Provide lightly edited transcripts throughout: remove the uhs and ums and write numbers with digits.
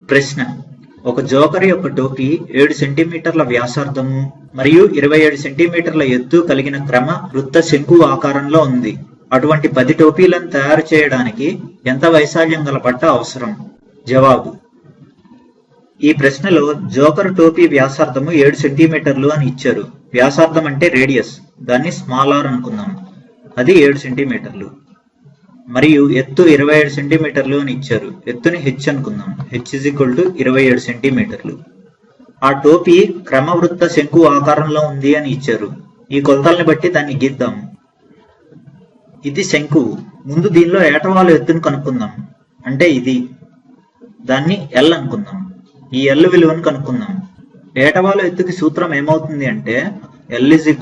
ప్రశ్న: ఒక జోకర్ యొక్క టోపీ 7 సెంటీమీటర్ల వ్యాసార్థము మరియు 27 సెంటీమీటర్ల ఎత్తు కలిగిన క్రమ వృత్త శంకు ఆకారంలో ఉంది. అటువంటి 10 టోపీలను తయారు చేయడానికి ఎంత వైశాల్యం గల బట్ట అవసరం? జవాబు: ఈ ప్రశ్నలో జోకర్ టోపీ వ్యాసార్థము 7 సెంటీమీటర్లు అని ఇచ్చారు. వ్యాసార్థం అంటే రేడియస్, దాన్ని స్మాల్ ఆర్ అనుకుందాం, అది 7 సెంటీమీటర్లు. మరియు ఎత్తు 27 సెంటీమీటర్లు అని ఇచ్చారు. ఎత్తుని హెచ్ అనుకుందాం, హెచ్ = 27 సెంటీమీటర్లు. ఆ టోపీ క్రమవృత్త శంకు ఆకారంలో ఉంది అని ఇచ్చారు. ఈ కొలతల్ని బట్టి దాన్ని గీద్దాం. ఇది శంకువు. ముందు దీనిలో ఏటవాలు ఎత్తును కనుక్కుందాం. అంటే ఇది, దాన్ని ఎల్ అనుకుందాం. ఈ ఎల్ విలువను కనుక్కుందాం. ఏటవాలు ఎత్తుకి సూత్రం ఏమవుతుంది అంటే L = √h²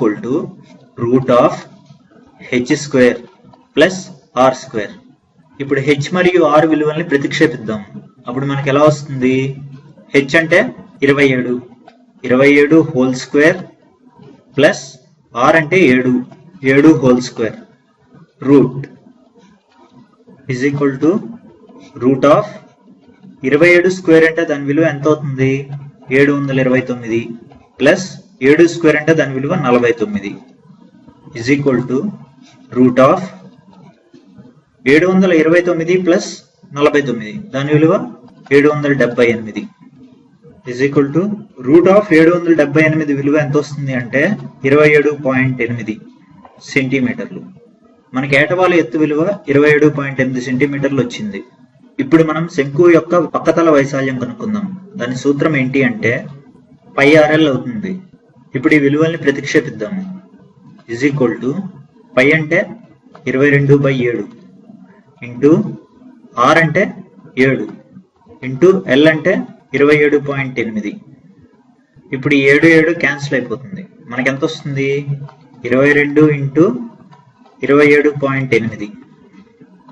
+ r². ఇప్పుడు h మరియు r విలువల్ని ప్రతిక్షేపిద్దాం. అప్పుడు మనకి ఎలా వస్తుంది? h అంటే 27, 27² ప్లస్ r అంటే 7, 7² రూట్ √27² అంటే దాని విలువ ఎంత అవుతుంది? 729 ప్లస్ 7² అంటే దాని విలువ 49 √729 ప్లస్ 49 దాని విలువ 778 √778 విలువ ఎంత వస్తుంది అంటే 27.8 సెంటీమీటర్లు. మనకి ఏటవాలు ఎత్తు విలువ 27.8 సెంటీమీటర్లు వచ్చింది. ఇప్పుడు మనం శంకువు యొక్క పక్కతల వైశాల్యం కనుక్కుందాం. దాని సూత్రం ఏంటి అంటే πrl అవుతుంది. ఇప్పుడు ఈ విలువల్ని ప్రతిక్షేపిద్దాము. π అంటే 22/7 ఇంటూ r అంటే 7 ఇంటూ l అంటే 27.8. ఇప్పుడు 7 క్యాన్సిల్ అయిపోతుంది. మనకి ఎంత వస్తుంది? 22 ఇంటూ 27.8.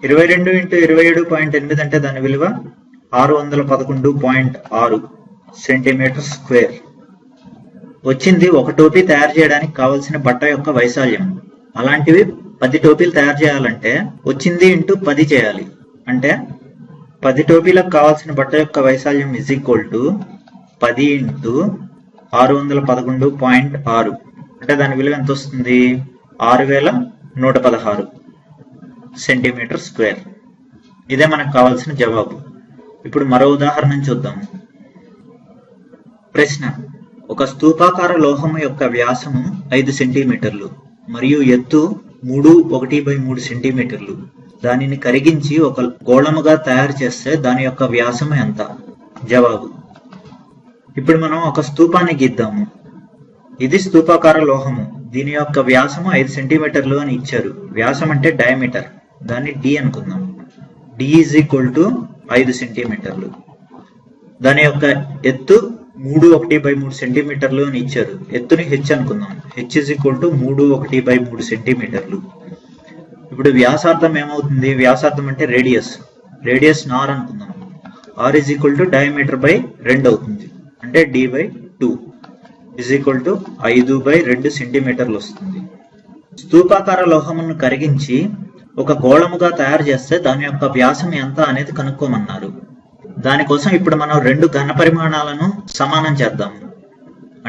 22 ఇంటూ 27.8 అంటే దాని విలువ 611.6 సెంటీమీటర్ స్క్వేర్ వచ్చింది. ఒక టోపీ తయారు చేయడానికి కావలసిన బట్ట యొక్క వైశాల్యం. అలాంటివి 10 టోపీలు తయారు చేయాలంటే వచ్చింది ఇంటూ 10 చేయాలి. అంటే 10 టోపీలకు కావాల్సిన బట్ట యొక్క వైశాల్యం = 10 ఇంటూ 611.6 అంటే దాని విలువ ఎంత వస్తుంది? 6116 సెంటీమీటర్ స్క్వేర్. ఇదే మనకు కావాల్సిన జవాబు. ఇప్పుడు మరో ఉదాహరణ చూద్దాం. ప్రశ్న: ఒక స్తూపాకార లోహము యొక్క వ్యాసము 5 సెంటీమీటర్లు మరియు ఎత్తు 3/1/3 సెంటీమీటర్లు. దానిని కరిగించి ఒక గోళముగా తయారు చేస్తే దాని యొక్క వ్యాసం ఎంత? జవాబు: ఇప్పుడు మనం ఒక స్తూపాన్ని గీద్దాము. ఇది స్తూపాకార లోహము. దీని యొక్క వ్యాసము 5 సెంటీమీటర్లు అని ఇచ్చారు. వ్యాసం అంటే డయామీటర్, దాన్ని d అనుకుందాం. d = 5 సెంటీమీటర్లు. దాని యొక్క ఎత్తు 3/1/3 సెంటీమీటర్లు అని ఇచ్చారు. ఎత్తుని h అనుకుందాం. h = 3/1/3 సెంటీమీటర్లు. ఇప్పుడు వ్యాసార్థం ఏమవుతుంది? వ్యాసార్థం అంటే రేడియస్, రేడియస్ r అనుకుందాం. r = డయామీటర్/2 అవుతుంది. అంటే d/2 5/2 సెంటీమీటర్లు వస్తుంది. స్తూపాకార లోహమును కరిగించి ఒక గోళముగా తయారు చేస్తే దాని యొక్క వ్యాసం ఎంత అనేది కనుక్కోమన్నారు. దానికోసం ఇప్పుడు మనం 2 ఘన పరిమాణాలను సమానం చేద్దాము.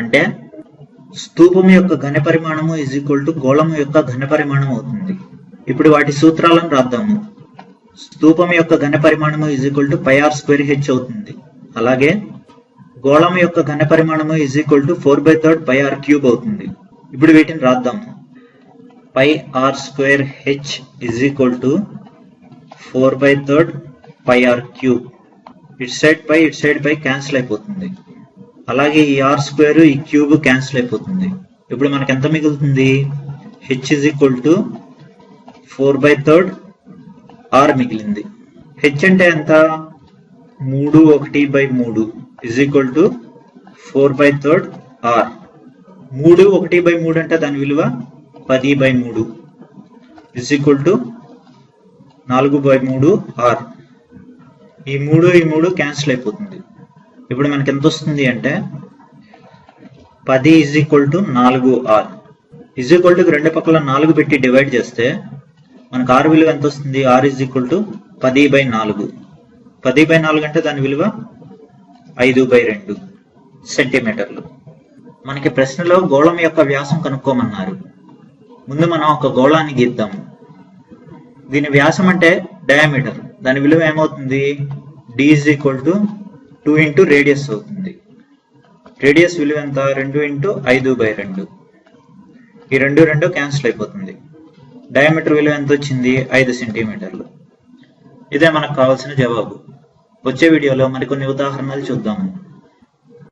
అంటే స్తూపం యొక్క ఘన పరిమాణము = గోళము యొక్క ఘన పరిమాణం అవుతుంది. ఇప్పుడు వాటి సూత్రాలను రాద్దాము. స్తూపం యొక్క ఘన పరిమాణము = πr²h అవుతుంది. అలాగే గోళం యొక్క ఘన పరిమాణము = 4/3 πr³ అవుతుంది. ఇప్పుడు వీటిని రాద్దాము. πr²h = 4/3 πr³. ఇటు సైడ్ పై క్యాన్సిల్ అయిపోతుంది. అలాగే ఈ r² ఈ క్యూబ్ క్యాన్సిల్ అయిపోతుంది. ఇప్పుడు మనకి ఎంత మిగులుతుంది? h = 4/3 r మిగిలింది. h అంటే ఎంత? 3/1/3 = 4/3 r. 3/1/3 అంటే దాని విలువ 10/3 = 4/3 r. ఈ 3 క్యాన్సిల్ అయిపోతుంది. ఇప్పుడు మనకి ఎంత వస్తుంది అంటే 10 = 4r. = రెండు పక్కల 4 పెట్టి డివైడ్ చేస్తే మనకు r విలువ ఎంత వస్తుంది? r = 10/4. 10/4 అంటే దాని విలువ 5/2 సెంటీమీటర్లు. మనకి ప్రశ్నలో గోళం యొక్క వ్యాసం కనుక్కోమన్నారు. ముందు మనం ఒక గోళాన్ని గీద్దాము. దీని వ్యాసం అంటే డయామీటర్. దాని విలువ ఏమవుతుంది? d = 2 × రేడియస్ అవుతుంది. రేడియస్ విలువ ఎంత? 2 × 5/2. ఈ 2 క్యాన్సిల్ అయిపోతుంది. డయామీటర్ విలువ ఎంత వచ్చింది? 5 సెంటీమీటర్లు. ఇదే మనకు కావాల్సిన జవాబు. వచ్చే వీడియోలో మరికొన్ని ఉదాహరణలు చూద్దాము.